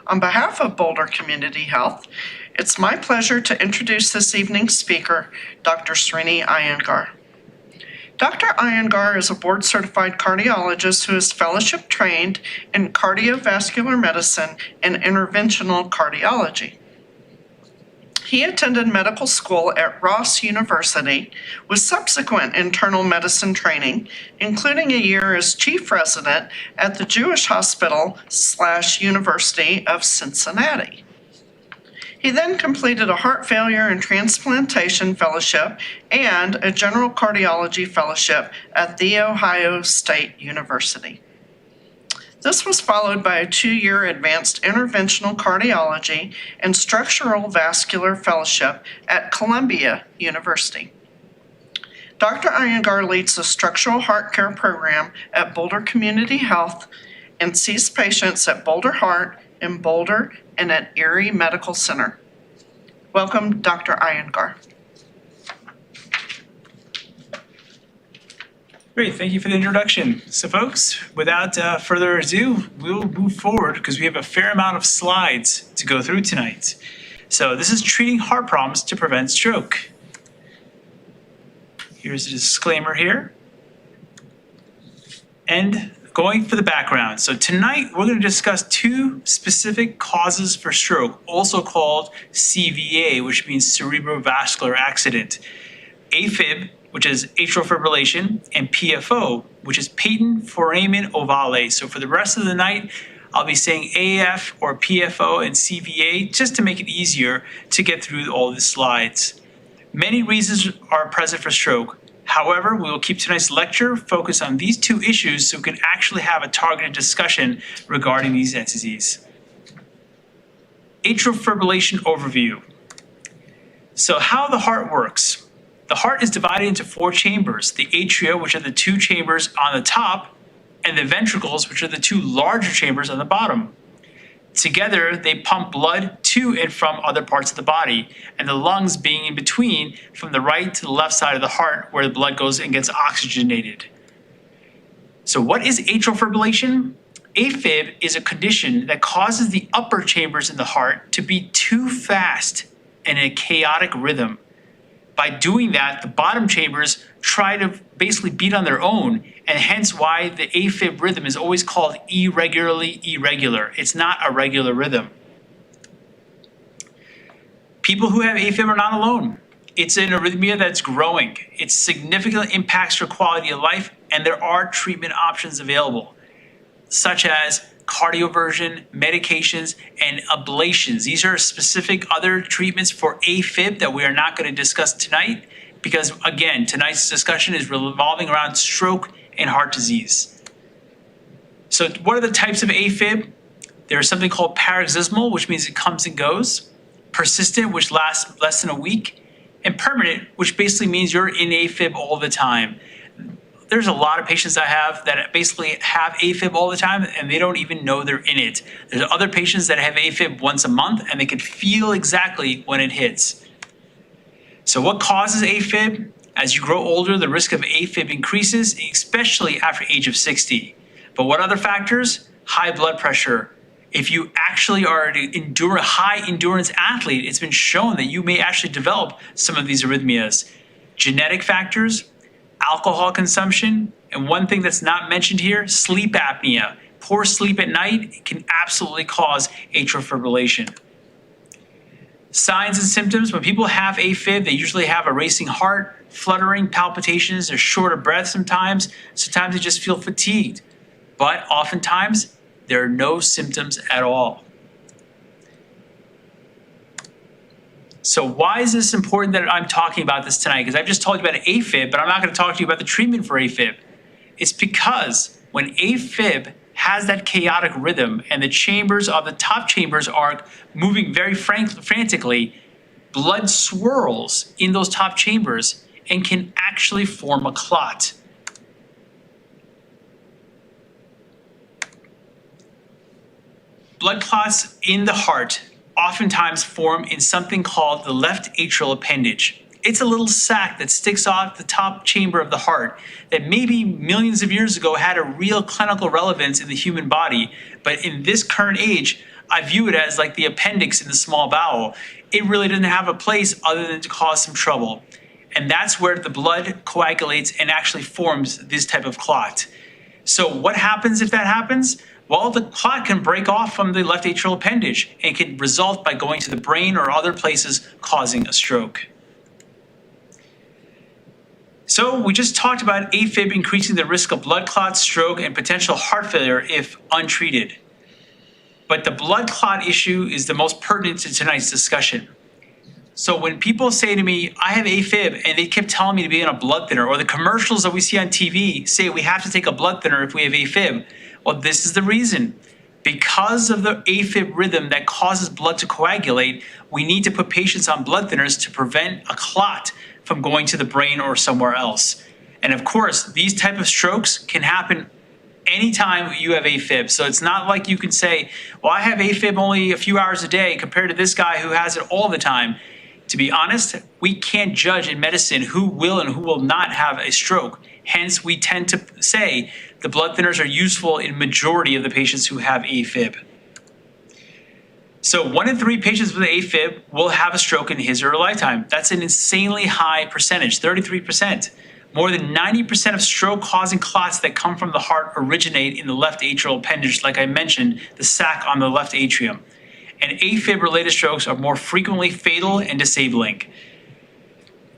On behalf of Boulder Community Health, it's my pleasure to introduce this evening's speaker, Dr. Srini Iyengar. Dr. Iyengar is a board-certified cardiologist who is fellowship trained in cardiovascular medicine and interventional cardiology. He attended medical school at Ross University with subsequent internal medicine training, including a year as chief resident at the Jewish Hospital/University of Cincinnati. He then completed a heart failure and transplantation fellowship and a general cardiology fellowship at The Ohio State University. This was followed by a 2-year advanced interventional cardiology and structural vascular fellowship at Columbia University. Dr. Iyengar leads the structural heart care program at Boulder Community Health and sees patients at Boulder Heart in Boulder and at Erie Medical Center. Welcome, Dr. Iyengar. Great, thank you for the introduction. So folks, without further ado, we'll move forward because we have a fair amount of slides to go through tonight. So this is treating heart problems to prevent stroke. Here's a disclaimer here. And going for the background. So tonight we're going to discuss 2 specific causes for stroke, also called CVA, which means cerebrovascular accident. AFib, which is atrial fibrillation, and PFO, which is patent foramen ovale. So for the rest of the night, I'll be saying AF or PFO and CVA just to make it easier to get through all the slides. Many reasons are present for stroke. However, we will keep tonight's lecture focused on these 2 issues so we can actually have a targeted discussion regarding these entities. Atrial fibrillation overview. So how the heart works. The heart is divided into 4 chambers, the atria, which are the 2 chambers on the top, and the ventricles, which are the 2 larger chambers on the bottom. Together, they pump blood to and from other parts of the body, and the lungs being in between from the right to the left side of the heart where the blood goes and gets oxygenated. So what is atrial fibrillation? AFib is a condition that causes the upper chambers in the heart to beat too fast and in a chaotic rhythm. By doing that, the bottom chambers try to basically beat on their own, and hence why the AFib rhythm is always called irregularly irregular. It's not a regular rhythm. People who have AFib are not alone. It's an arrhythmia that's growing. It significantly impacts your quality of life, and there are treatment options available, such as cardioversion, medications, and ablations. These are specific other treatments for AFib that we are not going to discuss tonight because, again, tonight's discussion is revolving around stroke and heart disease. So what are the types of AFib? There's something called paroxysmal, which means it comes and goes, persistent, which lasts less than a week, and permanent, which basically means you're in AFib all the time. There's a lot of patients I have that basically have AFib all the time and they don't even know they're in it. There's other patients that have AFib once a month and they can feel exactly when it hits. So what causes AFib? As you grow older, the risk of AFib increases, especially after age of 60. But what other factors? High blood pressure. If you actually are a high endurance athlete, it's been shown that you may actually develop some of these arrhythmias. Genetic factors, alcohol consumption, and one thing that's not mentioned here, sleep apnea. Poor sleep at night can absolutely cause atrial fibrillation. Signs and symptoms, when people have AFib, they usually have a racing heart, fluttering, palpitations, they're short of breath sometimes they just feel fatigued. But oftentimes, there are no symptoms at all. So why is this important that I'm talking about this tonight? Because I've just told you about AFib, but I'm not going to talk to you about the treatment for AFib. It's because when AFib has that chaotic rhythm and the chambers of the top chambers are moving very frantically, blood swirls in those top chambers and can actually form a clot. Blood clots in the heart oftentimes form in something called the left atrial appendage. It's a little sac that sticks off the top chamber of the heart that maybe millions of years ago had a real clinical relevance in the human body, but in this current age, I view it as like the appendix in the small bowel. It really doesn't have a place other than to cause some trouble. And that's where the blood coagulates and actually forms this type of clot. So what happens if that happens? Well, the clot can break off from the left atrial appendage and can result by going to the brain or other places, causing a stroke. So we just talked about AFib increasing the risk of blood clots, stroke, and potential heart failure if untreated. But the blood clot issue is the most pertinent to tonight's discussion. So when people say to me, I have AFib, and they kept telling me to be on a blood thinner, or the commercials that we see on TV say we have to take a blood thinner if we have AFib, well, this is the reason. Because of the AFib rhythm that causes blood to coagulate, we need to put patients on blood thinners to prevent a clot from going to the brain or somewhere else. And of course, these type of strokes can happen anytime you have AFib. So it's not like you can say, well, I have AFib only a few hours a day compared to this guy who has it all the time. To be honest, we can't judge in medicine who will and who will not have a stroke. Hence, we tend to say the blood thinners are useful in majority of the patients who have AFib. So 1 in 3 patients with AFib will have a stroke in his or her lifetime. That's an insanely high percentage, 33%. More than 90% of stroke-causing clots that come from the heart originate in the left atrial appendage, like I mentioned, the sac on the left atrium. And AFib-related strokes are more frequently fatal and disabling.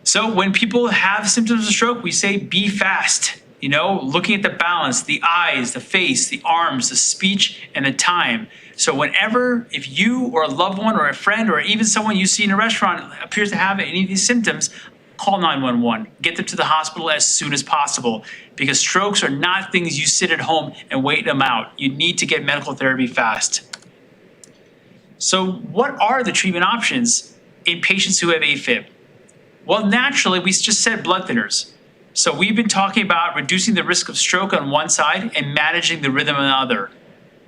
So when people have symptoms of stroke, we say be fast. Looking at the balance, the eyes, the face, the arms, the speech, and the time. So whenever, if you or a loved one or a friend or even someone you see in a restaurant appears to have any of these symptoms, call 911. Get them to the hospital as soon as possible, because strokes are not things you sit at home and wait them out. You need to get medical therapy fast. So what are the treatment options in patients who have AFib? Well, naturally, we just said blood thinners. So we've been talking about reducing the risk of stroke on one side and managing the rhythm on the other.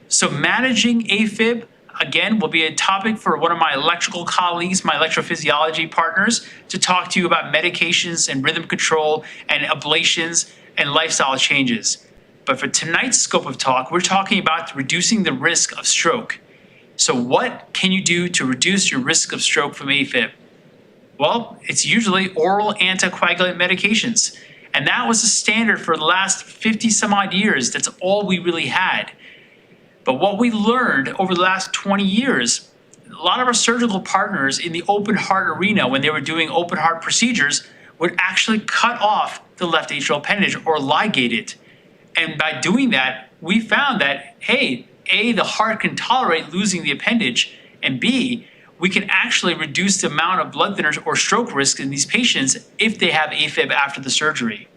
So managing AFib, again, will be a topic for one of my electrical colleagues, my electrophysiology partners, to talk to you about medications and rhythm control and ablations and lifestyle changes. But for tonight's scope of talk, we're talking about reducing the risk of stroke. So what can you do to reduce your risk of stroke from AFib? Well, it's usually oral anticoagulant medications. And that was the standard for the last 50 some odd years. That's all we really had. But what we learned over the last 20 years, a lot of our surgical partners in the open heart arena, when they were doing open heart procedures, would actually cut off the left atrial appendage or ligate it. And by doing that, we found that, hey, A, the heart can tolerate losing the appendage, and B, we can actually reduce the amount of blood thinners or stroke risk in these patients if they have AFib after the surgery.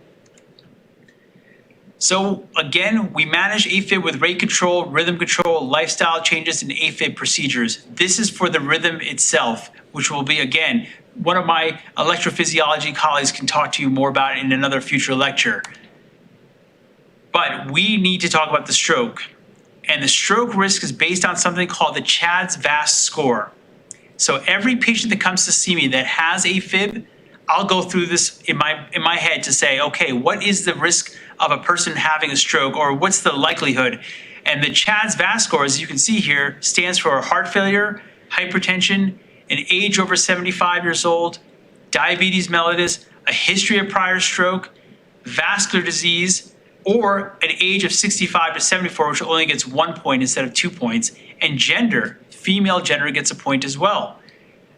So again, we manage AFib with rate control, rhythm control, lifestyle changes, and AFib procedures. This is for the rhythm itself, which will be, again, one of my electrophysiology colleagues can talk to you more about in another future lecture. But we need to talk about the stroke. And the stroke risk is based on something called the CHA2DS2-VASc score. So every patient that comes to see me that has AFib, I'll go through this in my head to say, okay, what is the risk of a person having a stroke, or what's the likelihood? And the CHA2DS2-VASc score, as you can see here, stands for heart failure, hypertension, an age over 75 years old, diabetes mellitus, a history of prior stroke, vascular disease, or an age of 65 to 74, which only gets 1 point instead of 2 points, and gender. Female gender gets a point as well.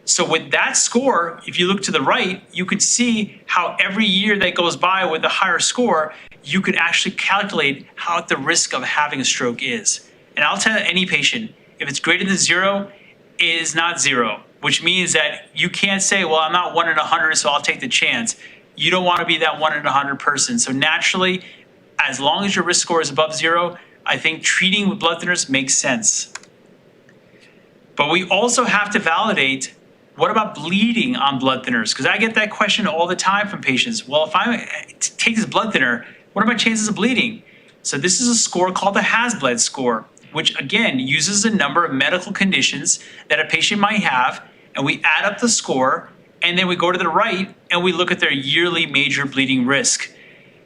So with that score, if you look to the right, you can see how every year that goes by with a higher score, you can actually calculate how the risk of having a stroke is. And I'll tell any patient, if it's greater than 0, it is not 0, which means that you can't say, well, I'm not 1 in 100, so I'll take the chance. You don't want to be that 1 in 100 person. So naturally, as long as your risk score is above 0, I think treating with blood thinners makes sense. But we also have to validate, what about bleeding on blood thinners? Because I get that question all the time from patients. Well, if I take this blood thinner, what are my chances of bleeding? So this is a score called the HAS-BLED score, which again uses a number of medical conditions that a patient might have, and we add up the score, and then we go to the right and we look at their yearly major bleeding risk.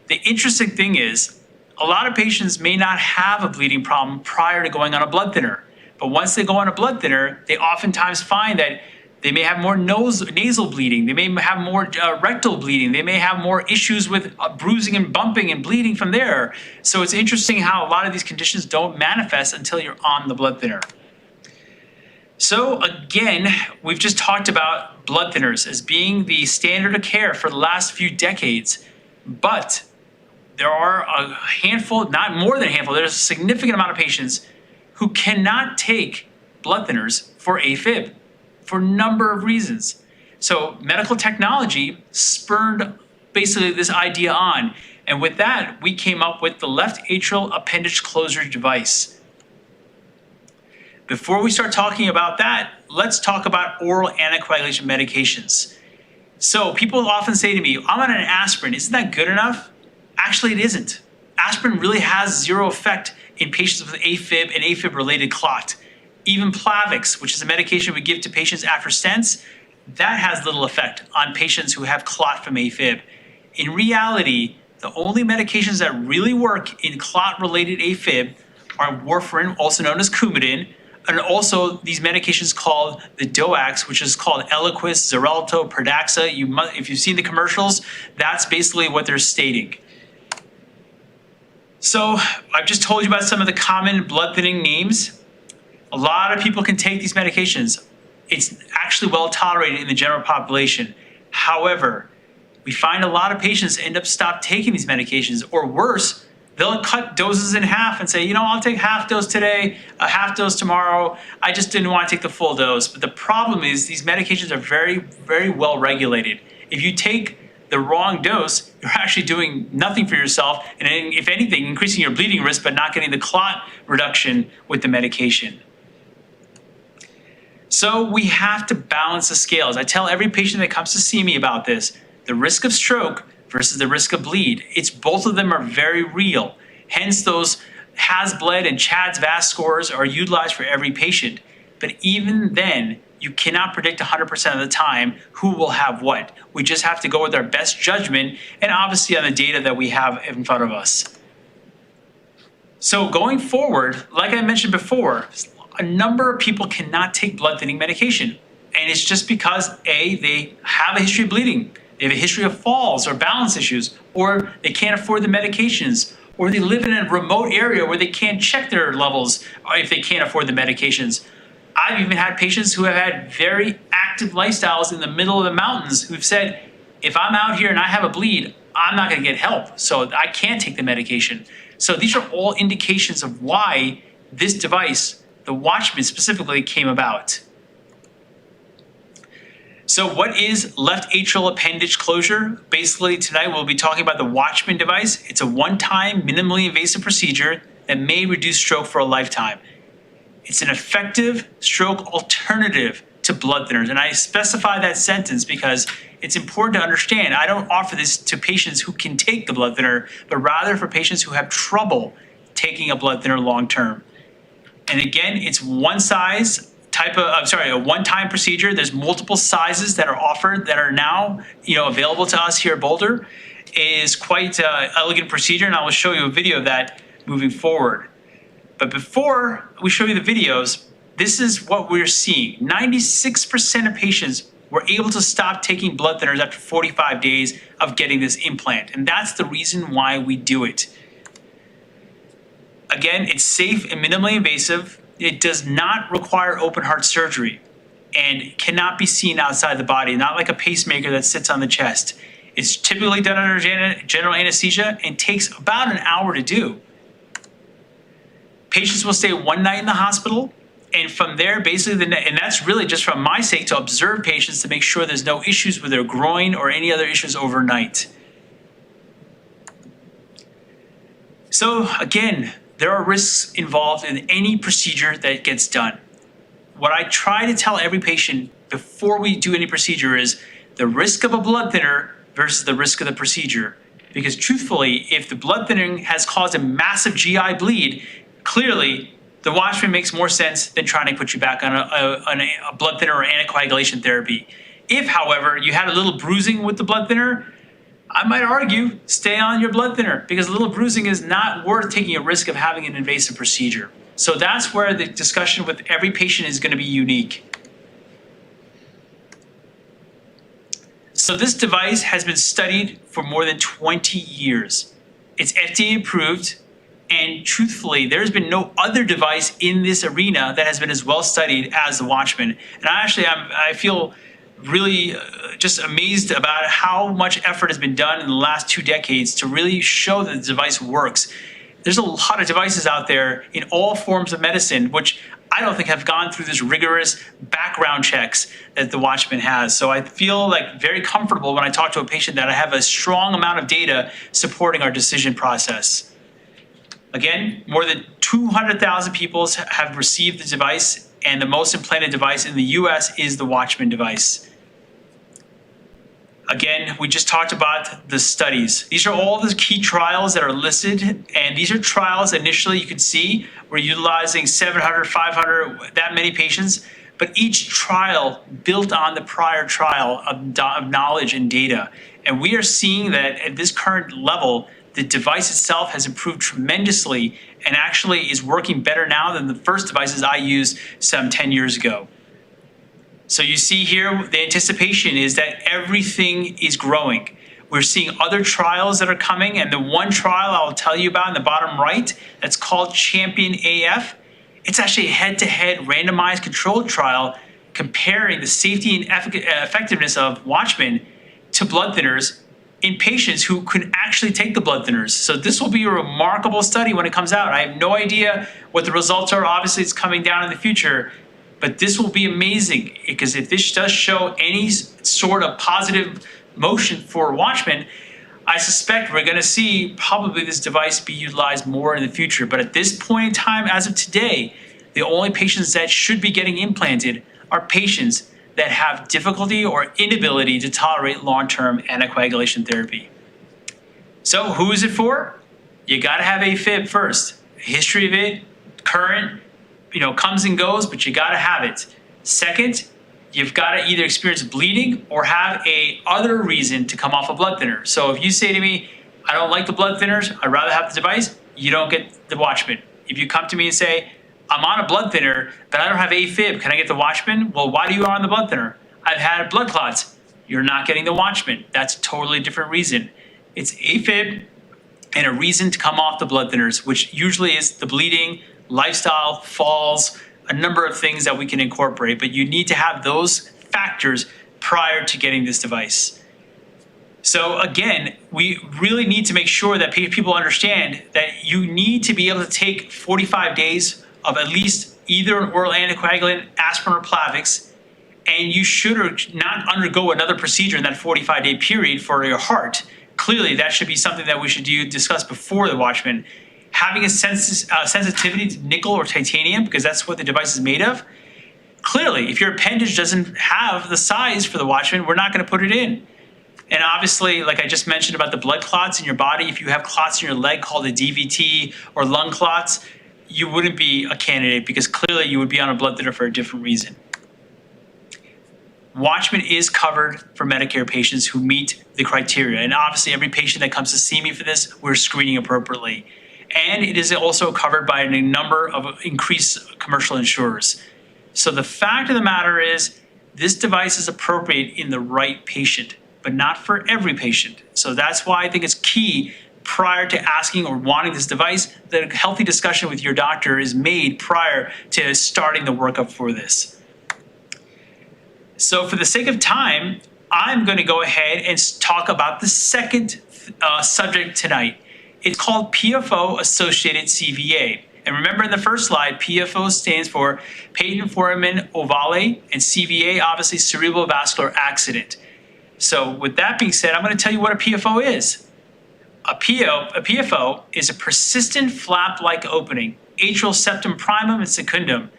The interesting thing is, a lot of patients may not have a bleeding problem prior to going on a blood thinner, But once they go on a blood thinner, they oftentimes find that they may have more nasal bleeding. They may have more rectal bleeding. They may have more issues with bruising and bumping and bleeding from there. So it's interesting how a lot of these conditions don't manifest until you're on the blood thinner. So again, we've just talked about blood thinners as being the standard of care for the last few decades. But there are a handful, not more than a handful, there's a significant amount of patients who cannot take blood thinners for AFib for a number of reasons. So medical technology spurred basically this idea on. And with that, we came up with the left atrial appendage closure device. Before we start talking about that, let's talk about oral anticoagulation medications. So people often say to me, I'm on an aspirin, isn't that good enough? Actually, it isn't. Aspirin really has zero effect in patients with AFib and AFib-related clot. Even Plavix, which is a medication we give to patients after stents, that has little effect on patients who have clot from AFib. In reality, the only medications that really work in clot-related AFib are warfarin, also known as Coumadin, and also these medications called the DOACs, which is called Eliquis, Xarelto, Pradaxa. If you've seen the commercials, that's basically what they're stating. So I've just told you about some of the common blood thinning names. A lot of people can take these medications. It's actually well tolerated in the general population. However, we find a lot of patients end up stop taking these medications, or worse, they'll cut doses in half and say, I'll take half dose today, a half dose tomorrow. I just didn't want to take the full dose. But the problem is these medications are very, very well regulated. If you take the wrong dose, you're actually doing nothing for yourself, and if anything, increasing your bleeding risk, but not getting the clot reduction with the medication. So we have to balance the scales. I tell every patient that comes to see me about this, the risk of stroke versus the risk of bleed. Both of them are very real. Hence those HAS-BLED and CHADS-VAS scores are utilized for every patient. But even then, you cannot predict 100% of the time who will have what. We just have to go with our best judgment and obviously on the data that we have in front of us. So going forward, like I mentioned before, a number of people cannot take blood thinning medication. And it's just because A, they have a history of bleeding. They have a history of falls or balance issues, or they can't afford the medications, or they live in a remote area where they can't check their levels if they can't afford the medications. I've even had patients who have had very active lifestyles in the middle of the mountains who've said, if I'm out here and I have a bleed, I'm not going to get help, so I can't take the medication. So these are all indications of why this device, the WATCHMAN specifically, came about. So what is left atrial appendage closure? Basically tonight we'll be talking about the WATCHMAN device. It's a one-time minimally invasive procedure that may reduce stroke for a lifetime. It's an effective stroke alternative to blood thinners. And I specify that sentence because it's important to understand I don't offer this to patients who can take the blood thinner, but rather for patients who have trouble taking a blood thinner long term. And again, it's a one-time procedure. There's multiple sizes that are offered that are now available to us here at Boulder. It is quite an elegant procedure, and I will show you a video of that moving forward. But before we show you the videos, this is what we're seeing. 96% of patients were able to stop taking blood thinners after 45 days of getting this implant. And that's the reason why we do it. Again, it's safe and minimally invasive. It does not require open heart surgery and cannot be seen outside the body, not like a pacemaker that sits on the chest. It's typically done under general anesthesia and takes about an hour to do. Patients will stay one night in the hospital, and from there, basically, and that's really just from my sake to observe patients to make sure there's no issues with their groin or any other issues overnight. So again, there are risks involved in any procedure that gets done. What I try to tell every patient before we do any procedure is the risk of a blood thinner versus the risk of the procedure. Because truthfully, if the blood thinning has caused a massive GI bleed, clearly the WATCHMAN makes more sense than trying to put you back on a blood thinner or anticoagulation therapy. If, however, you had a little bruising with the blood thinner, I might argue stay on your blood thinner because a little bruising is not worth taking a risk of having an invasive procedure. So that's where the discussion with every patient is going to be unique. So this device has been studied for more than 20 years. It's FDA approved, and truthfully, there's been no other device in this arena that has been as well studied as the WATCHMAN. And I feel really just amazed about how much effort has been done in the last 2 decades to really show that the device works. There's a lot of devices out there in all forms of medicine, which I don't think have gone through this rigorous background checks that the WATCHMAN has. So I feel like very comfortable when I talk to a patient that I have a strong amount of data supporting our decision process. Again, more than 200,000 people have received the device, and the most implanted device in the US is the WATCHMAN device. Again, we just talked about the studies. These are all the key trials that are listed, and these are trials initially you can see we're utilizing 700, 500, that many patients, but each trial built on the prior trial of knowledge and data. And we are seeing that at this current level, the device itself has improved tremendously and actually is working better now than the first devices I used some 10 years ago. So you see here, the anticipation is that everything is growing. We're seeing other trials that are coming, and the one trial I'll tell you about in the bottom right, that's called Champion AF. It's actually a head-to-head randomized controlled trial comparing the safety and effectiveness of WATCHMAN to blood thinners in patients who could actually take the blood thinners. So this will be a remarkable study when it comes out. I have no idea what the results are. Obviously, it's coming down in the future. But this will be amazing, because if this does show any sort of positive motion for WATCHMAN, I suspect we're going to see probably this device be utilized more in the future. But at this point in time, as of today, the only patients that should be getting implanted are patients that have difficulty or inability to tolerate long-term anticoagulation therapy. So who is it for? You got to have AFib first. History of it, current, comes and goes, but you got to have it. Second, you've got to either experience bleeding or have a other reason to come off a blood thinner. So if you say to me, I don't like the blood thinners, I'd rather have the device, you don't get the WATCHMAN. If you come to me and say, I'm on a blood thinner, but I don't have AFib, can I get the WATCHMAN? Well, why do you on the blood thinner? I've had blood clots. You're not getting the WATCHMAN. That's a totally different reason. It's AFib and a reason to come off the blood thinners, which usually is the bleeding, lifestyle, falls, a number of things that we can incorporate, but you need to have those factors prior to getting this device. So again, we really need to make sure that people understand that you need to be able to take 45 days of at least either an oral anticoagulant, aspirin, or Plavix, and you should not undergo another procedure in that 45-day period for your heart. Clearly, that should be something that we should discuss before the WATCHMAN. Having a sensitivity to nickel or titanium, because that's what the device is made of. Clearly, if your appendage doesn't have the size for the WATCHMAN, we're not going to put it in. And obviously, like I just mentioned about the blood clots in your body, if you have clots in your leg called a DVT or lung clots, you wouldn't be a candidate, because clearly you would be on a blood thinner for a different reason. WATCHMAN is covered for Medicare patients who meet the criteria. And obviously, every patient that comes to see me for this, we're screening appropriately. And it is also covered by a number of increased commercial insurers. So the fact of the matter is, this device is appropriate in the right patient, but not for every patient. So that's why I think it's key, prior to asking or wanting this device, that a healthy discussion with your doctor is made prior to starting the workup for this. So for the sake of time, I'm going to go ahead and talk about the second subject tonight. It's called PFO-associated CVA. And remember in the first slide, PFO stands for patent foramen ovale, and CVA, obviously, cerebral vascular accident. So with that being said, I'm going to tell you what a PFO is. A PFO is a persistent flap-like opening, atrial septum primum and secundum.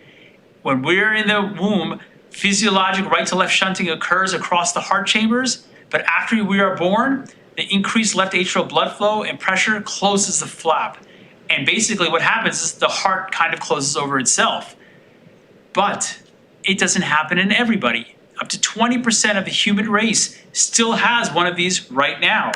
When we're in the womb, physiologic right to left shunting occurs across the heart chambers, but after we are born, the increased left atrial blood flow and pressure closes the flap. And basically what happens is the heart kind of closes over itself. But it doesn't happen in everybody. Up to 20% of the human race still has one of these right now.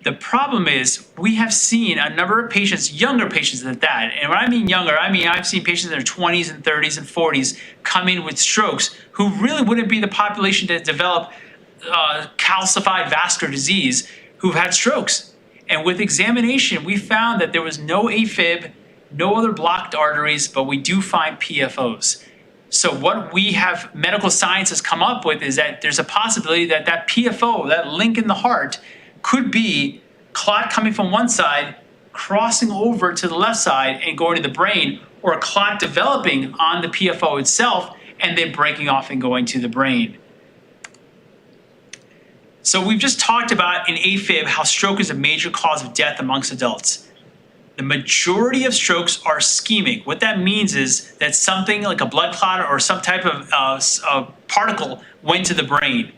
The problem is we have seen a number of patients, younger patients at that. And when I mean younger, I mean I've seen patients in their 20s and 30s and 40s come in with strokes who really wouldn't be the population to develop calcified vascular disease who've had strokes. And with examination, we found that there was no AFib, no other blocked arteries, but we do find PFOs. So what we have medical science has come up with is that there's a possibility that that PFO, that link in the heart, could be clot coming from one side, crossing over to the left side and going to the brain, or a clot developing on the PFO itself and then breaking off and going to the brain. So we've just talked about in AFib how stroke is a major cause of death amongst adults. The majority of strokes are ischemic. What that means is that something like a blood clot or some type of particle went to the brain.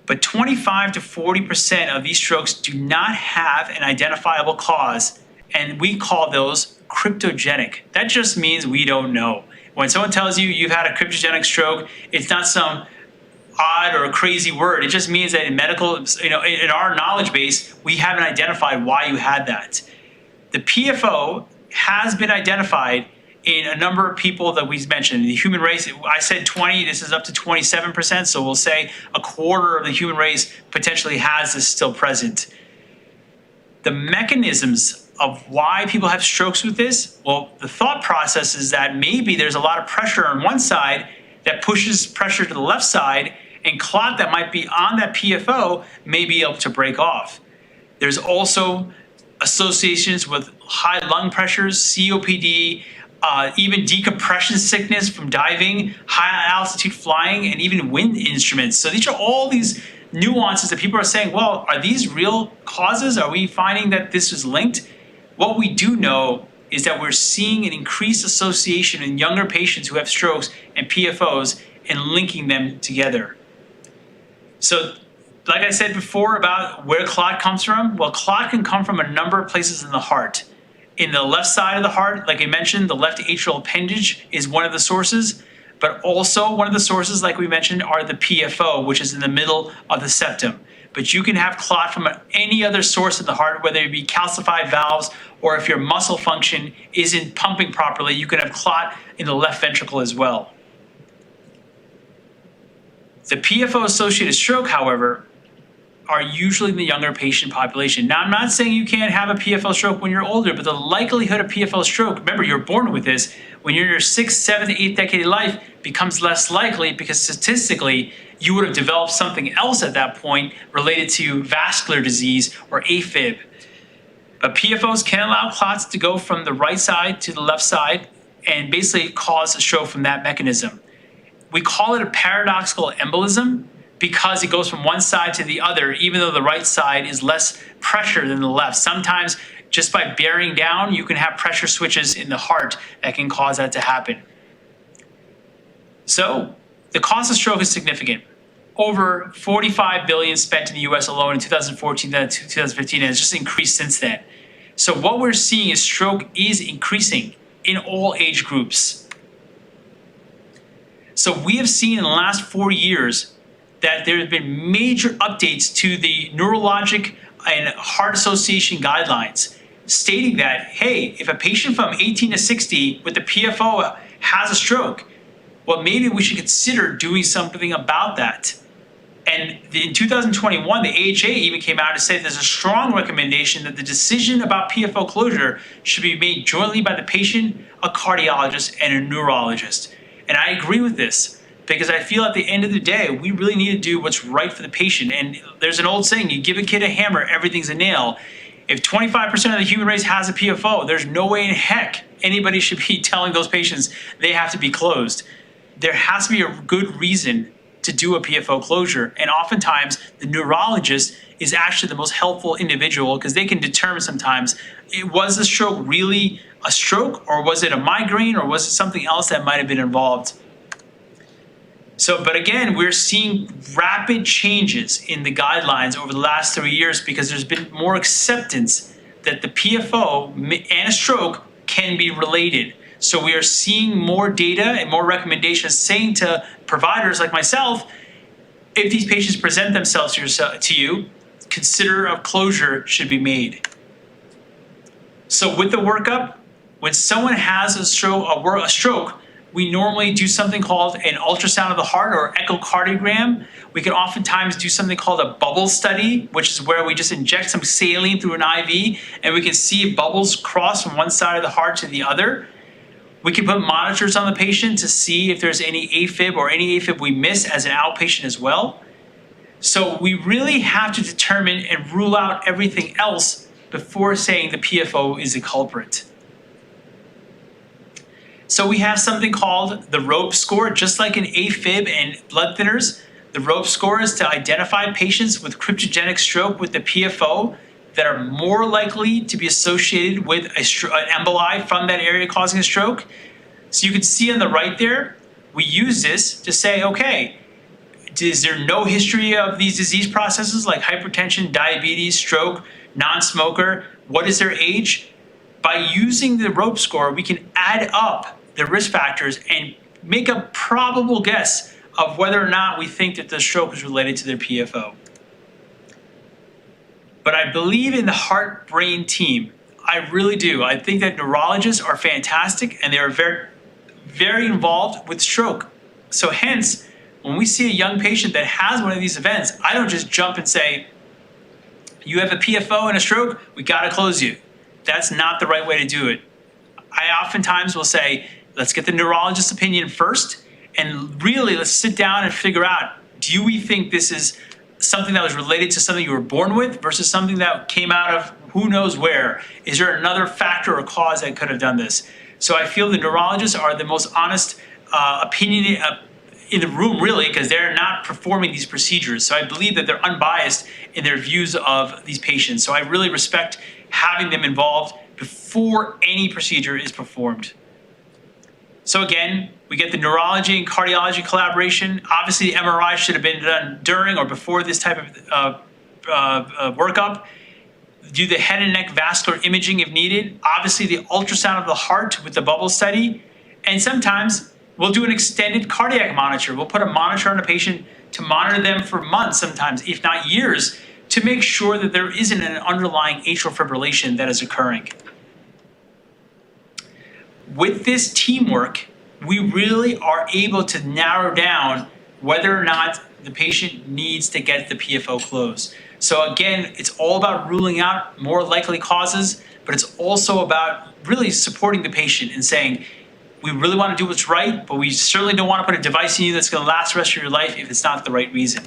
But 25 to 40% of these strokes do not have an identifiable cause, and we call those cryptogenic. That just means we don't know. When someone tells you you've had a cryptogenic stroke, it's not some odd or a crazy word. It just means that in medical, in our knowledge base, we haven't identified why you had that. The PFO has been identified in a number of people that we've mentioned. The human race, I said 20, this is up to 27%, so we'll say a quarter of the human race potentially has this still present. The mechanisms of why people have strokes with this, well, the thought process is that maybe there's a lot of pressure on one side that pushes pressure to the left side, and clot that might be on that PFO may be able to break off. There's also associations with high lung pressures, COPD, even decompression sickness from diving, high altitude flying, and even wind instruments. So these are all these nuances that people are saying, well, are these real causes? Are we finding that this is linked? What we do know is that we're seeing an increased association in younger patients who have strokes and PFOs and linking them together. So like I said before about where clot comes from, well, clot can come from a number of places in the heart. In the left side of the heart, like I mentioned, the left atrial appendage is one of the sources, but also one of the sources, like we mentioned, are the PFO, which is in the middle of the septum. But you can have clot from any other source in the heart, whether it be calcified valves or if your muscle function isn't pumping properly, you can have clot in the left ventricle as well. The PFO-associated stroke, however, are usually in the younger patient population. Now, I'm not saying you can't have a PFO stroke when you're older, but the likelihood of PFO stroke, remember, you're born with this, when you're in your 6th, 7th, 8th decade of life, becomes less likely because statistically, you would have developed something else at that point related to vascular disease or AFib. But PFOs can allow clots to go from the right side to the left side and basically cause a stroke from that mechanism. We call it a paradoxical embolism because it goes from one side to the other, even though the right side is less pressure than the left. Sometimes just by bearing down, you can have pressure switches in the heart that can cause that to happen. So the cost of stroke is significant. Over $45 billion spent in the US alone in 2014 to 2015, and it's just increased since then. So what we're seeing is stroke is increasing in all age groups. So we have seen in the last 4 years that there have been major updates to the neurologic and heart association guidelines, stating that, hey, if a patient from 18 to 60 with the PFO has a stroke, well, maybe we should consider doing something about that. And in 2021, the AHA even came out to say there's a strong recommendation that the decision about PFO closure should be made jointly by the patient, a cardiologist, and a neurologist. And I agree with this because I feel at the end of the day, we really need to do what's right for the patient. And there's an old saying, you give a kid a hammer, everything's a nail. If 25% of the human race has a PFO, there's no way in heck anybody should be telling those patients they have to be closed. There has to be a good reason to do a PFO closure. And oftentimes the neurologist is actually the most helpful individual because they can determine sometimes, was the stroke really a stroke, or was it a migraine, or was it something else that might have been involved? So, but again, we're seeing rapid changes in the guidelines over the last 3 years because there's been more acceptance that the PFO and a stroke can be related. So we are seeing more data and more recommendations saying to providers like myself, if these patients present themselves to you, consider a closure should be made. So with the workup, when someone has a stroke, we normally do something called an ultrasound of the heart or echocardiogram. We can oftentimes do something called a bubble study, which is where we just inject some saline through an IV and we can see bubbles cross from one side of the heart to the other. We can put monitors on the patient to see if there's any AFib or any AFib we miss as an outpatient as well. So we really have to determine and rule out everything else before saying the PFO is a culprit. So we have something called the ROPE score, just like in AFib and blood thinners. The ROPE score is to identify patients with cryptogenic stroke with the PFO that are more likely to be associated with an emboli from that area causing a stroke. So you can see on the right there, we use this to say, okay, is there no history of these disease processes like hypertension, diabetes, stroke, non-smoker? What is their age? By using the ROPE score, we can add up the risk factors and make a probable guess of whether or not we think that the stroke is related to their PFO. But I believe in the heart-brain team. I really do. I think that neurologists are fantastic and they are very, very involved with stroke. So hence, when we see a young patient that has one of these events, I don't just jump and say, you have a PFO and a stroke, we gotta close you. That's not the right way to do it. I oftentimes will say, let's get the neurologist's opinion first, and really let's sit down and figure out, do we think this is something that was related to something you were born with versus something that came out of who knows where? Is there another factor or cause that could have done this? So I feel the neurologists are the most honest opinion in the room, really, because they're not performing these procedures. So I believe that they're unbiased in their views of these patients. So I really respect having them involved before any procedure is performed. So again, we get the neurology and cardiology collaboration. Obviously, the MRI should have been done during or before this type of workup. Do the head and neck vascular imaging if needed. Obviously, the ultrasound of the heart with the bubble study. And sometimes we'll do an extended cardiac monitor. We'll put a monitor on a patient to monitor them for months sometimes, if not years, to make sure that there isn't an underlying atrial fibrillation that is occurring. With this teamwork, we really are able to narrow down whether or not the patient needs to get the PFO closed. So again, it's all about ruling out more likely causes, but it's also about really supporting the patient and saying, we really want to do what's right, but we certainly don't want to put a device in you that's going to last the rest of your life if it's not the right reason.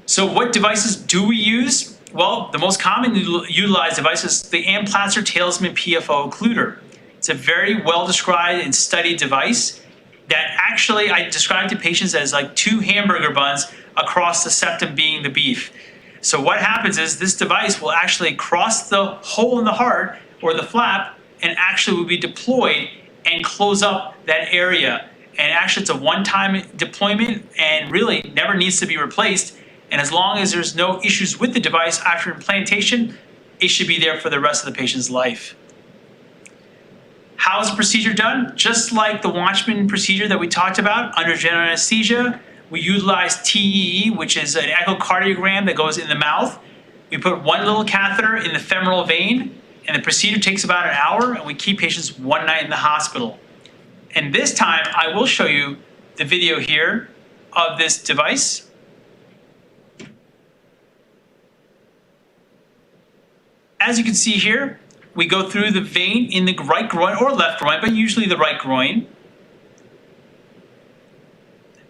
So what devices do we use? Well, the most commonly utilized device is the Amplatzer-Talesman PFO occluder. It's a very well described and studied device that actually I describe to patients as like two hamburger buns across the septum being the beef. So what happens is this device will actually cross the hole in the heart or the flap and actually will be deployed and close up that area. And actually it's a one-time deployment and really never needs to be replaced. And as long as there's no issues with the device after implantation, it should be there for the rest of the patient's life. How is the procedure done? Just like the WATCHMAN procedure that we talked about under general anesthesia, we utilize TEE, which is an echocardiogram that goes in the mouth. We put one little catheter in the femoral vein, and the procedure takes about an hour, and we keep patients one night in the hospital. And this time, I will show you the video here of this device. As you can see here, we go through the vein in the right groin or left groin, but usually the right groin.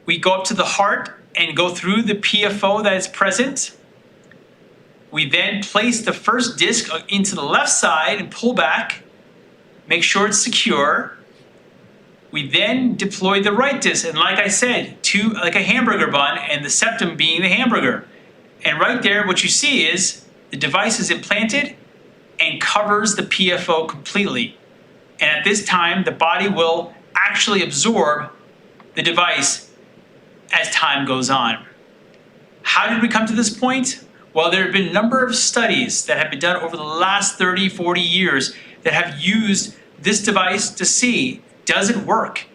We go up to the heart and go through the PFO that is present. We then place the first disc into the left side and pull back, make sure it's secure. We then deploy the right disc, and like I said, like a hamburger bun, and the septum being the hamburger. And right there, what you see is the device is implanted and covers the PFO completely. And at this time, the body will actually absorb the device as time goes on. How did we come to this point? Well, there have been a number of studies that have been done over the last 30, 40 years that have used this device to see, does it work?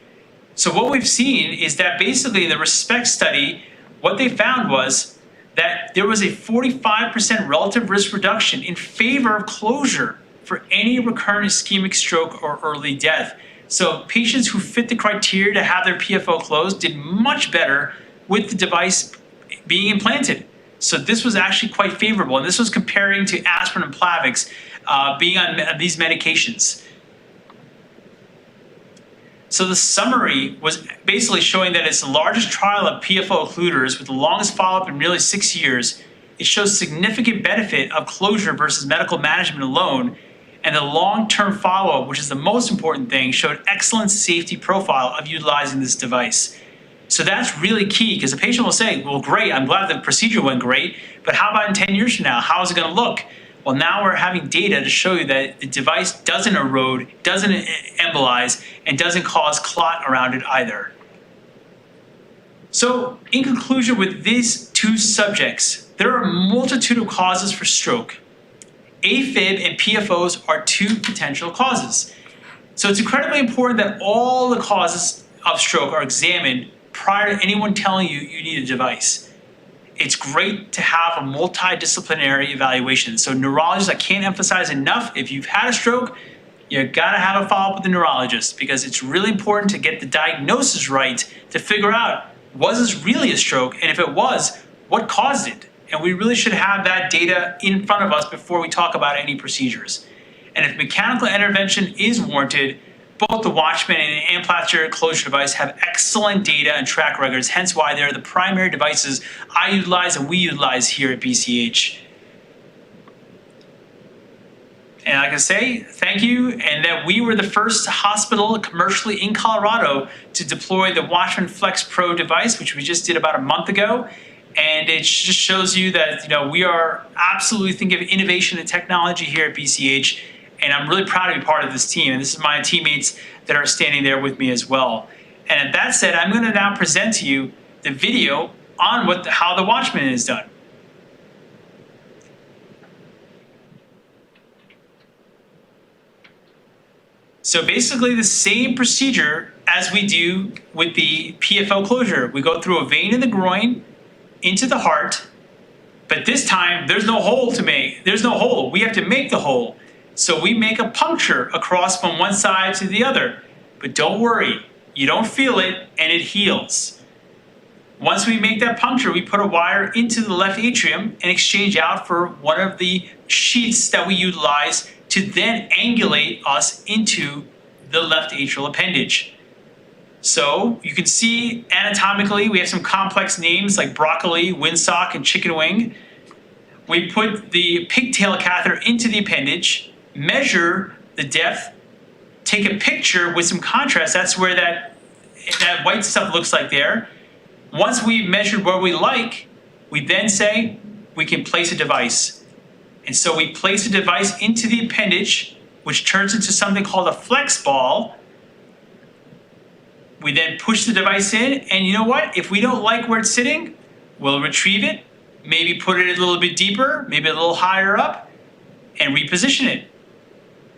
So what we've seen is that basically in the RESPECT study, what they found was that there was a 45% relative risk reduction in favor of closure for any recurrent ischemic stroke or early death. So patients who fit the criteria to have their PFO closed did much better with the device being implanted. So this was actually quite favorable. And this was comparing to aspirin and Plavix being on these medications. So the summary was basically showing that it's the largest trial of PFO occluders with the longest follow-up in nearly 6 years. It shows significant benefit of closure versus medical management alone. And the long-term follow-up, which is the most important thing, showed excellent safety profile of utilizing this device. So that's really key, because the patient will say, well, great, I'm glad the procedure went great, but how about in 10 years from now? How is it going to look? Well, now we're having data to show you that the device doesn't erode, doesn't embolize, and doesn't cause clot around it either. So in conclusion with these two subjects, there are a multitude of causes for stroke. AFib and PFOs are two potential causes. So it's incredibly important that all the causes of stroke are examined prior to anyone telling you you need a device. It's great to have a multidisciplinary evaluation. So neurologists, I can't emphasize enough, if you've had a stroke, you gotta have a follow-up with the neurologist, because it's really important to get the diagnosis right to figure out, was this really a stroke? And if it was, what caused it? And we really should have that data in front of us before we talk about any procedures. And if mechanical intervention is warranted, both the WATCHMAN and the amplatzer closure device have excellent data and track records, hence why they're the primary devices I utilize and we utilize here at BCH. And like I say, thank you, and that we were the first hospital commercially in Colorado to deploy the WATCHMAN Flex Pro device, which we just did about a month ago. And it just shows you that we are absolutely thinking of innovation and technology here at BCH. And I'm really proud to be part of this team. And this is my teammates that are standing there with me as well. And that said, I'm going to now present to you the video on how the WATCHMAN is done. So basically the same procedure as we do with the PFO closure. We go through a vein in the groin into the heart, but this time there's no hole to make. There's no hole. We have to make the hole. So we make a puncture across from one side to the other. But don't worry, you don't feel it and it heals. Once we make that puncture, we put a wire into the left atrium and exchange out for one of the sheaths that we utilize to then angulate us into the left atrial appendage. So you can see anatomically, we have some complex names like broccoli, windsock, and chicken wing. We put the pigtail catheter into the appendage, measure the depth, take a picture with some contrast. That's where that white stuff looks like there. Once we've measured where we like, we then say we can place a device. And so we place a device into the appendage, which turns into something called a flex ball. We then push the device in, and you know what? If we don't like where it's sitting, we'll retrieve it, maybe put it a little bit deeper, maybe a little higher up, and reposition it.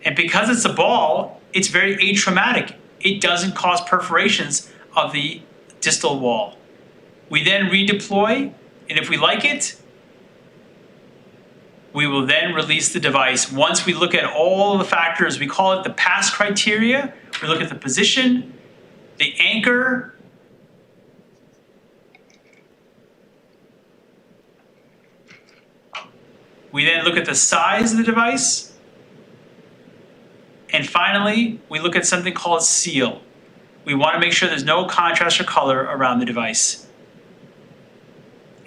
And because it's a ball, it's very atraumatic. It doesn't cause perforations of the distal wall. We then redeploy, and if we like it, we will then release the device. Once we look at all the factors, we call it the pass criteria. We look at the position, the anchor, we then look at the size of the device, and finally, we look at something called seal. We want to make sure there's no contrast or color around the device.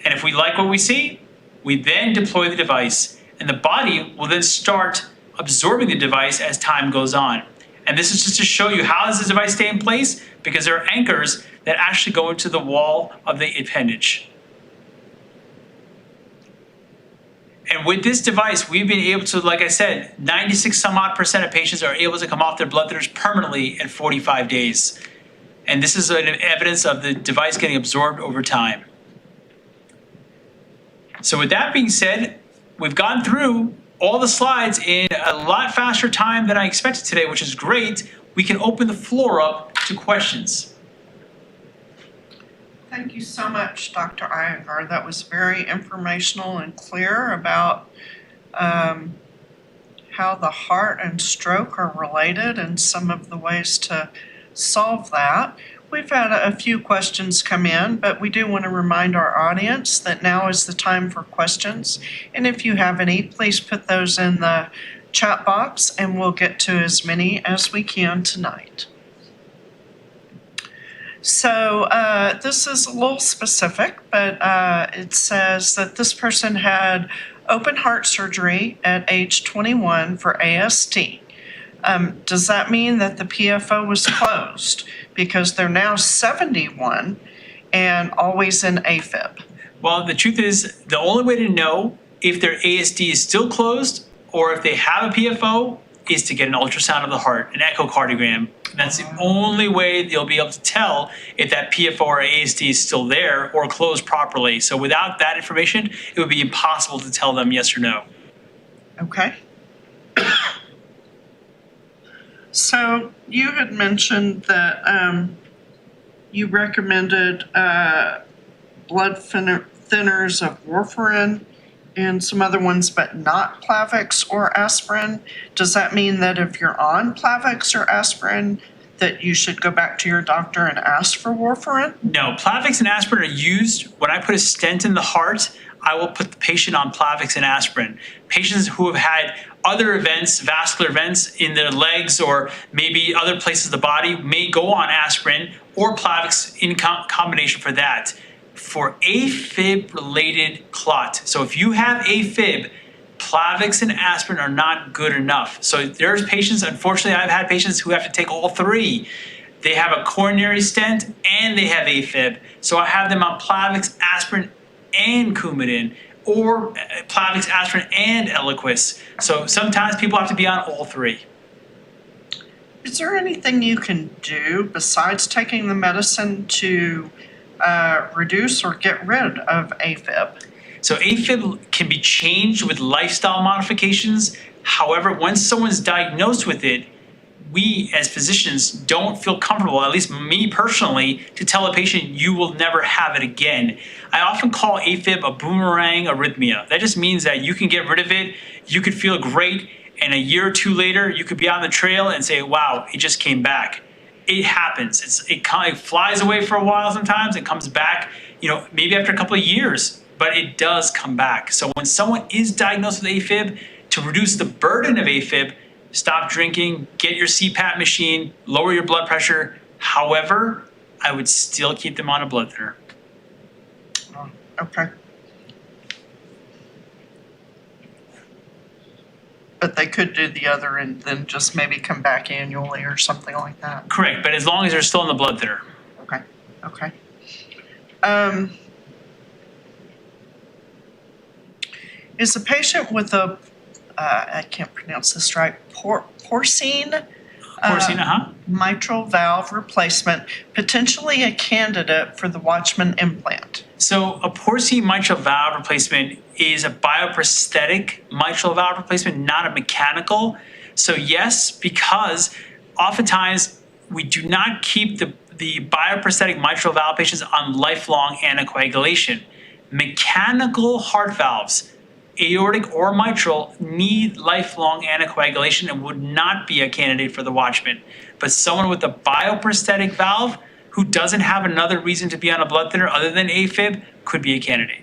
And if we like what we see, we then deploy the device, and the body will then start absorbing the device as time goes on. And this is just to show you how does the device stay in place, because there are anchors that actually go into the wall of the appendage. And with this device, we've been able to, like I said, 96% of patients are able to come off their blood thinners permanently at 45 days. And this is an evidence of the device getting absorbed over time. So with that being said, we've gone through all the slides in a lot faster time than I expected today, which is great. We can open the floor up to questions. Thank you so much, Dr. Iyengar. That was very informational and clear about how the heart and stroke are related and some of the ways to solve that. We've had a few questions come in, but we do want to remind our audience that now is the time for questions. And if you have any, please put those in the chat box and we'll get to as many as we can tonight. So this is a little specific, but it says that this person had open heart surgery at age 21 for AST. Does that mean that the PFO was closed because they're now 71 and always in AFib? Well, the truth is, the only way to know if their ASD is still closed or if they have a PFO is to get an ultrasound of the heart, an echocardiogram. And that's the only way you'll be able to tell if that PFO or ASD is still there or closed properly. So without that information, it would be impossible to tell them yes or no. Okay. So you had mentioned that you recommended blood thinners of warfarin and some other ones, but not Plavix or aspirin. Does that mean that if you're on Plavix or aspirin, that you should go back to your doctor and ask for warfarin? No, Plavix and aspirin are used when I put a stent in the heart. I will put the patient on Plavix and aspirin. Patients who have had other events, vascular events in their legs or maybe other places of the body may go on aspirin or Plavix in combination for that. For AFib-related clot, so if you have AFib, Plavix and aspirin are not good enough. So there's patients, unfortunately, I've had patients who have to take all three. They have a coronary stent and they have AFib. So I have them on Plavix, aspirin, and Coumadin, or Plavix, aspirin, and Eliquis. So sometimes people have to be on all three. Is there anything you can do besides taking the medicine to reduce or get rid of AFib? So AFib can be changed with lifestyle modifications. However, once someone's diagnosed with it, we as physicians don't feel comfortable, at least me personally, to tell a patient you will never have it again. I often call AFib a boomerang arrhythmia. That just means that you can get rid of it, you could feel great, and a year or two later, you could be on the trail and say, wow, it just came back. It happens. It flies away for a while sometimes, it comes back, maybe after a couple of years, but it does come back. So when someone is diagnosed with AFib, to reduce the burden of AFib, stop drinking, get your CPAP machine, lower your blood pressure. However, I would still keep them on a blood thinner. Oh, okay. But they could do the other and then just maybe come back annually or something like that. Correct, but as long as they're still in the blood thinner. Okay, okay. Is a patient with a, I can't pronounce this right, porcine mitral valve replacement potentially a candidate for the WATCHMAN implant? So a porcine mitral valve replacement is a bioprosthetic mitral valve replacement, not a mechanical. So yes, because oftentimes we do not keep the bioprosthetic mitral valve patients on lifelong anticoagulation. Mechanical heart valves, aortic or mitral, need lifelong anticoagulation and would not be a candidate for the WATCHMAN. But someone with a bioprosthetic valve who doesn't have another reason to be on a blood thinner other than AFib could be a candidate.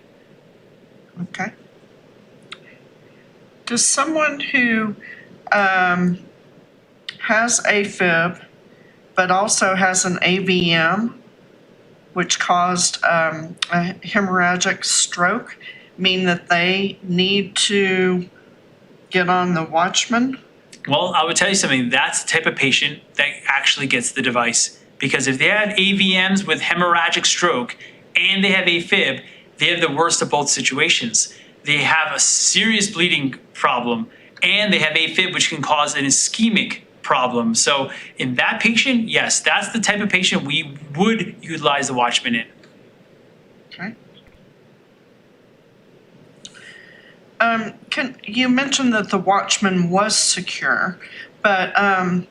Okay. Does someone who has AFib but also has an AVM, which caused a hemorrhagic stroke, mean that they need to get on the WATCHMAN? Well, I would tell you something. That's the type of patient that actually gets the device. Because if they have AVMs with hemorrhagic stroke and they have AFib, they have the worst of both situations. They have a serious bleeding problem and they have AFib, which can cause an ischemic problem. So in that patient, yes, that's the type of patient we would utilize the WATCHMAN in. Okay. You mentioned that the WATCHMAN was secure, but I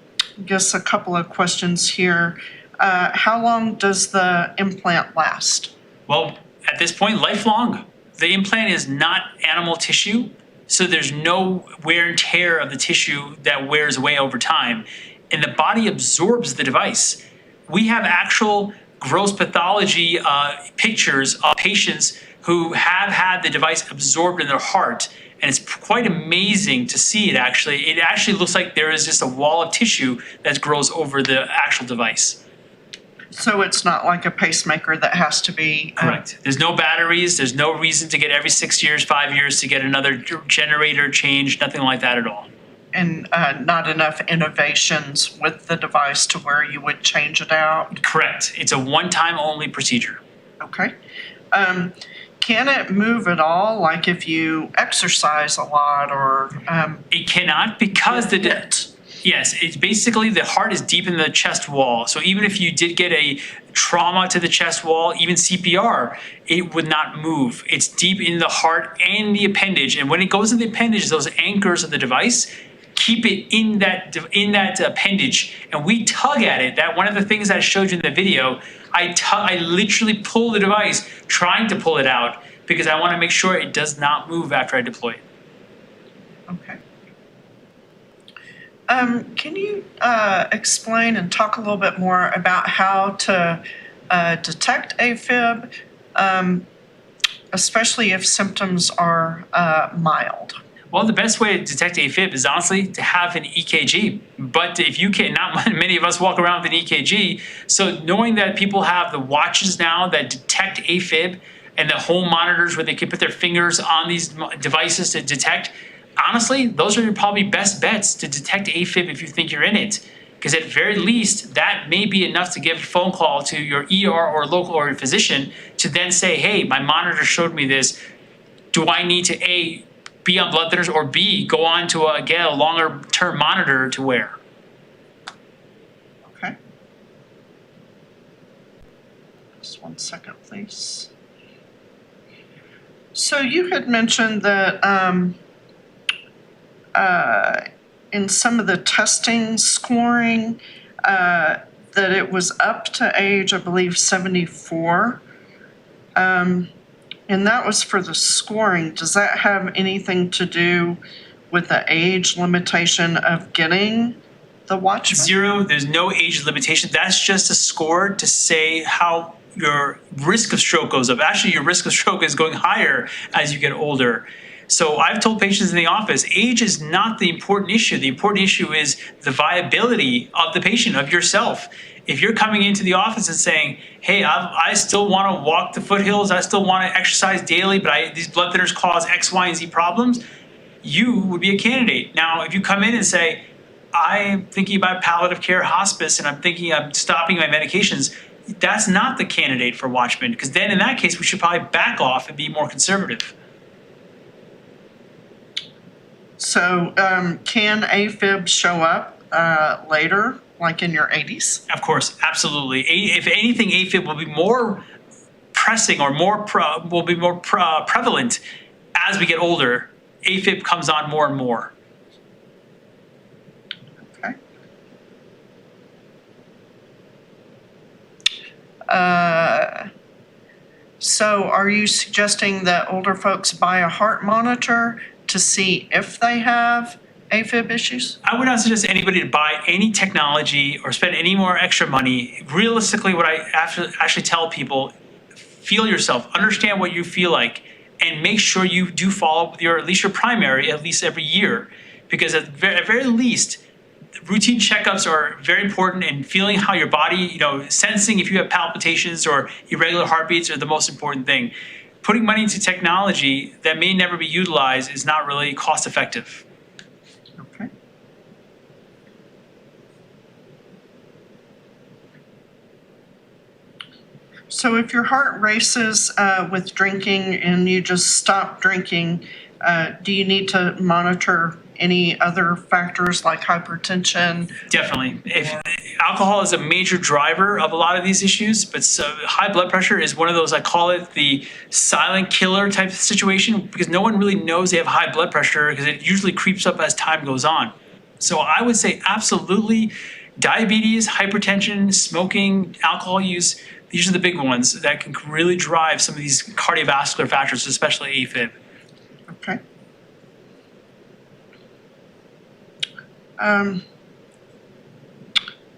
guess a couple of questions here. how long does the implant last? Well, at this point, lifelong. The implant is not animal tissue, so there's no wear and tear of the tissue that wears away over time. And the body absorbs the device. We have actual gross pathology pictures of patients who have had the device absorbed in their heart. And it's quite amazing to see it actually. It actually looks like there is just a wall of tissue that grows over the actual device. So it's not like a pacemaker that has to be... Correct. There's no batteries. There's no reason to get every 6 years, 5 years to get another generator changed, nothing like that at all. And not enough innovations with the device to where you would change it out? Correct. It's a one-time only procedure. Okay. Can it move at all, like if you exercise a lot or... It cannot because yes, it's basically the heart is deep in the chest wall. So even if you did get a trauma to the chest wall, even CPR, it would not move. It's deep in the heart and the appendage. And when it goes in the appendage, those anchors of the device keep it in that appendage. And we tug at it. That one of the things that I showed you in the video, I literally pull the device trying to pull it out because I want to make sure it does not move after I deploy it. Okay. Can you explain and talk a little bit more about how to detect AFib, especially if symptoms are mild? Well, the best way to detect AFib is honestly to have an EKG. But if you can't, not many of us walk around with an EKG. So knowing that people have the watches now that detect AFib and the home monitors where they can put their fingers on these devices to detect, honestly, those are your probably best bets to detect AFib if you think you're in it. Because at very least, that may be enough to give a phone call to your ER or local or your physician to then say, hey, my monitor showed me this. Do I need to A, be on blood thinners, or B, go on to get a longer term monitor to wear? Okay. Just 1 second, please. So you had mentioned that in some of the testing scoring, that it was up to age, I believe, 74. And that was for the scoring. Does that have anything to do with the age limitation of getting the WATCHMAN? Zero, there's no age limitation. That's just a score to say how your risk of stroke goes up. Actually, your risk of stroke is going higher as you get older. So I've told patients in the office, age is not the important issue. The important issue is the viability of the patient, of yourself. If you're coming into the office and saying, hey, I still want to walk the foothills, I still want to exercise daily, but these blood thinners cause X, Y, and Z problems, you would be a candidate. Now, if you come in and say, I'm thinking about palliative care hospice and I'm thinking I'm stopping my medications, that's not the candidate for WATCHMAN, because then in that case, we should probably back off and be more conservative. So can AFib show up later, like in your 80s? Of course, absolutely. If anything, AFib will be more pressing or will be more prevalent as we get older. AFib comes on more and more. Okay. So are you suggesting that older folks buy a heart monitor to see if they have AFib issues? I would not suggest anybody to buy any technology or spend any more extra money. Realistically, what I actually tell people, feel yourself, understand what you feel like, and make sure you do follow up with at least your primary at least every year. Because at very least, routine checkups are very important, and feeling how your body, sensing if you have palpitations or irregular heartbeats are the most important thing. Putting money into technology that may never be utilized is not really cost effective. Okay. So if your heart races with drinking and you just stop drinking, do you need to monitor any other factors like hypertension? Definitely. If alcohol is a major driver of a lot of these issues, but high blood pressure is one of those, I call it the silent killer type of situation, because no one really knows they have high blood pressure because it usually creeps up as time goes on. So I would say absolutely Diabetes, hypertension, smoking, alcohol use, these are the big ones that can really drive some of these cardiovascular factors, especially AFib. Okay.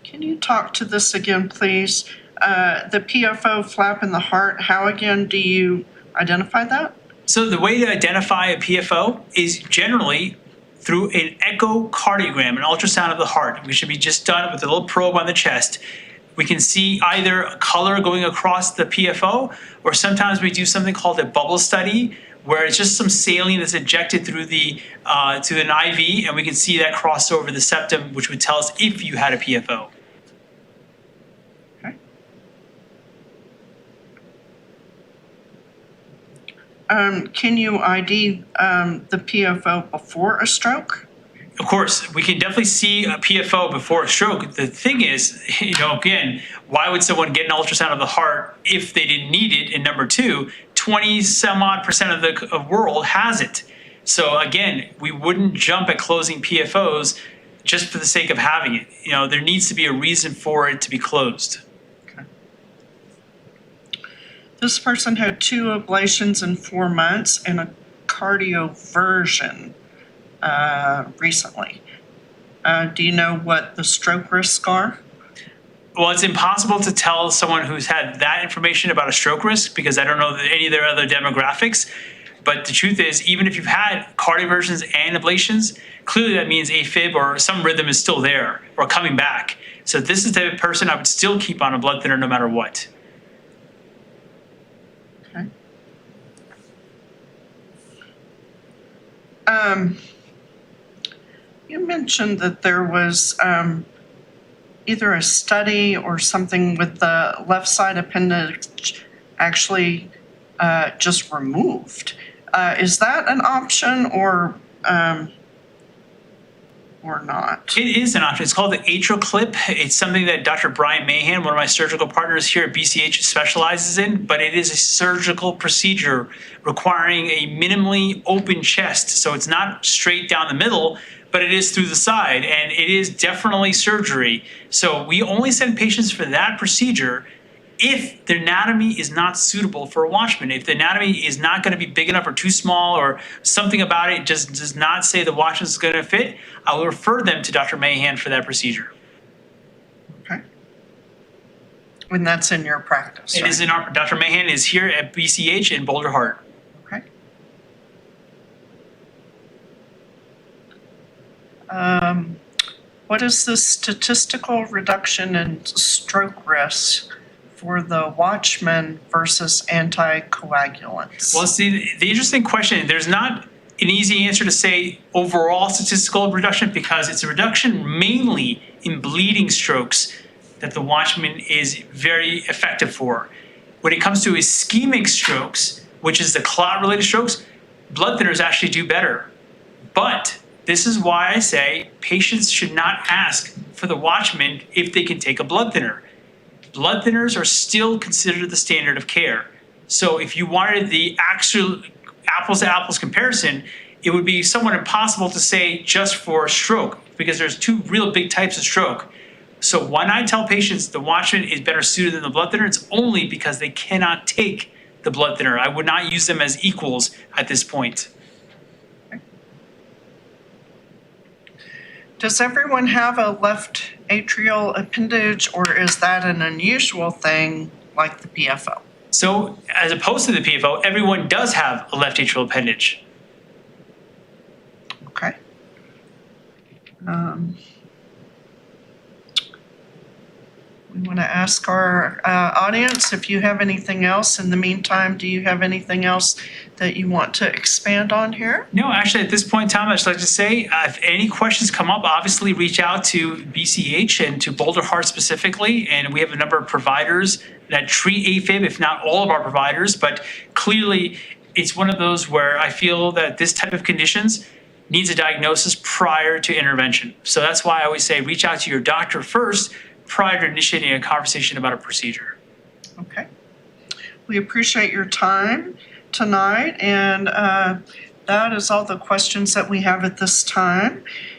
Can you talk to this again, please? The PFO flap in the heart, how again do you identify that? So the way to identify a PFO is generally through an echocardiogram, an ultrasound of the heart, which should be just done with a little probe on the chest. We can see either a color going across the PFO, or sometimes we do something called a bubble study, where it's just some saline that's injected through the to an IV, and we can see that cross over the septum, which would tell us if you had a PFO. Okay. Can you ID the PFO before a stroke? Of course, we can definitely see a PFO before a stroke. The thing is, again, why would someone get an ultrasound of the heart if they didn't need it? And number two, 20-some-odd% of the world has it. So again, we wouldn't jump at closing PFOs just for the sake of having it. There needs to be a reason for it to be closed. Okay. This person had 2 ablations in 4 months and a cardioversion recently. Do you know what the stroke risks are? Well, it's impossible to tell someone who's had that information about a stroke risk because I don't know any of their other demographics. But the truth is, even if you've had cardioversions and ablations, clearly that means AFib or some rhythm is still there or coming back. So this is the type of person I would still keep on a blood thinner no matter what. Okay. You mentioned that there was either a study or something with the left side appendage actually just removed. Is that an option or not? It is an option. It's called the atrial clip. It's something that Dr. Brian Mahan, one of my surgical partners here at BCH, specializes in, but it is a surgical procedure requiring a minimally open chest. So it's not straight down the middle, but it is through the side, and it is definitely surgery. So we only send patients for that procedure if the anatomy is not suitable for a WATCHMAN. If the anatomy is not going to be big enough or too small, or something about it just does not say the WATCHMAN is going to fit, I will refer them to Dr. Mahan for that procedure. Okay. When that's in your practice, It right? is in our, Dr. Mahan is here at BCH in Boulder Heart. Okay. What is the statistical reduction in stroke risk for the WATCHMAN versus anticoagulants? Well, see, the interesting question, there's not an easy answer to say overall statistical reduction because it's a reduction mainly in bleeding strokes that the WATCHMAN is very effective for. When it comes to ischemic strokes, which is the clot-related strokes, blood thinners actually do better. But this is why I say patients should not ask for the WATCHMAN if they can take a blood thinner. Blood thinners are still considered the standard of care. So if you wanted the actual apples to apples comparison, it would be somewhat impossible to say just for stroke because there's 2 real big types of stroke. So when I tell patients the WATCHMAN is better suited than the blood thinner, it's only because they cannot take the blood thinner. I would not use them as equals at this point. Does everyone have a left atrial appendage, or is that an unusual thing like the PFO? So as opposed to the PFO, everyone does have a left atrial appendage. Okay. We want to ask our audience if you have anything else. In the meantime, do you have anything else that you want to expand on here? No, actually, at this point in time, I'd just like to say, if any questions come up, obviously reach out to BCH and to Boulder Heart specifically. And we have a number of providers that treat AFib, if not all of our providers. But clearly, it's one of those where I feel that this type of conditions needs a diagnosis prior to intervention. So that's why I always say reach out to your doctor first prior to initiating a conversation about a procedure. Okay. We appreciate your time tonight, and that is all the questions that we have at this time.